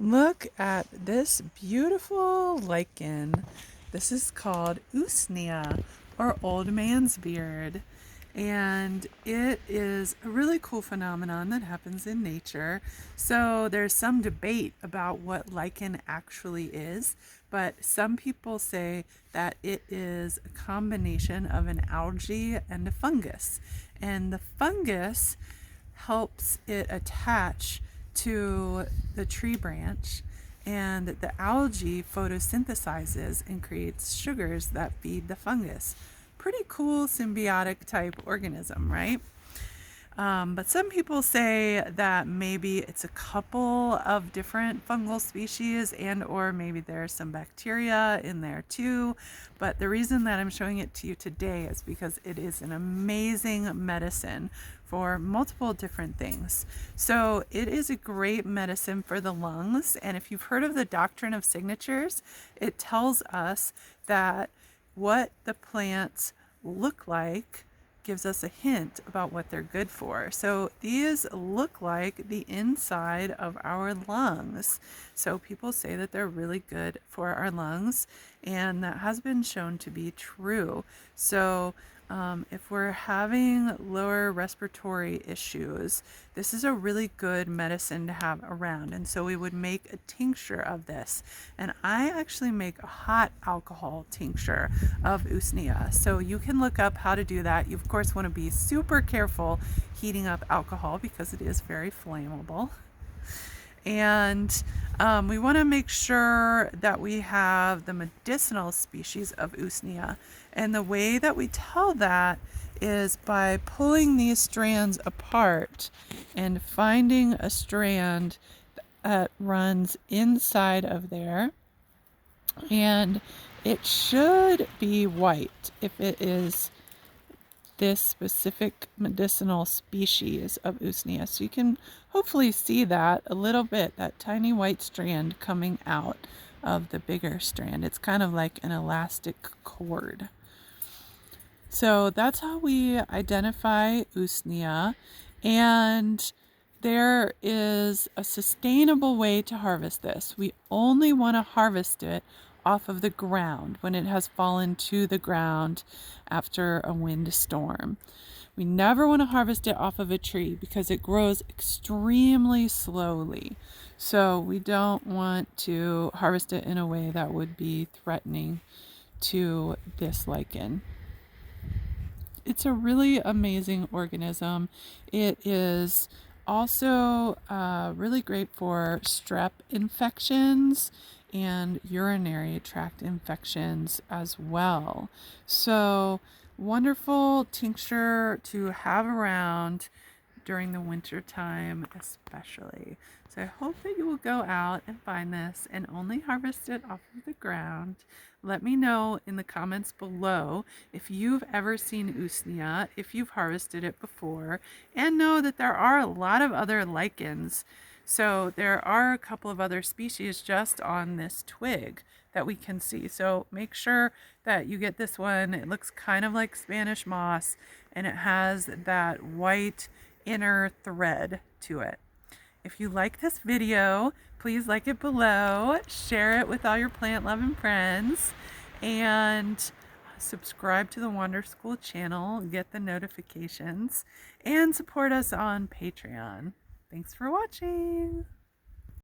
Look at this beautiful lichen. This is called Usnea, or old man's beard. And it is a really cool phenomenon that happens in nature. So there's some debate about what lichen actually is, but some people say that it is a combination of an algae and a fungus. And the fungus helps it attach to the tree branch, and the algae photosynthesizes and creates sugars that feed the fungus. Pretty cool symbiotic type organism, right? But some people say that maybe it's a couple of different fungal species, and or maybe there's some bacteria in there too. But the reason that I'm showing it to you today is because it is an amazing medicine for multiple different things. So it is a great medicine for the lungs. And if you've heard of the doctrine of signatures, it tells us that what the plants look like gives us a hint about what they're good for. So these look like the inside of our lungs. So people say that they're really good for our lungs, and that has been shown to be true. So if we're having lower respiratory issues, this is a really good medicine to have around. And so we would make a tincture of this. And I actually make a hot alcohol tincture of Usnea. So you can look up how to do that. You, of course, want to be super careful heating up alcohol because it is very flammable. And we want to make sure that we have the medicinal species of Usnea. And the way that we tell that is by pulling these strands apart and finding a strand that runs inside of there. And it should be white if it is this specific medicinal species of Usnea. So you can hopefully see that a little bit, that tiny white strand coming out of the bigger strand. It's kind of like an elastic cord. So that's how we identify Usnea. And there is a sustainable way to harvest this. We only want to harvest it off of the ground when it has fallen to the ground after a windstorm. We never want to harvest it off of a tree because it grows extremely slowly. So we don't want to harvest it in a way that would be threatening to this lichen. It's a really amazing organism. It is also really great for strep infections and urinary tract infections as well. So wonderful tincture to have around during the winter time especially. So I hope that you will go out and find this and only harvest it off of the ground. Let me know in the comments below if you've ever seen Usnea, if you've harvested it before, and know that there are a lot of other lichens. So there are a couple of other species just on this twig that we can see. So make sure that you get this one. It looks kind of like Spanish moss, and it has that white inner thread to it. If you like this video, please like it below, share it with all your plant loving friends, and subscribe to the Wander School channel, get the notifications, and support us on Patreon. Thanks for watching.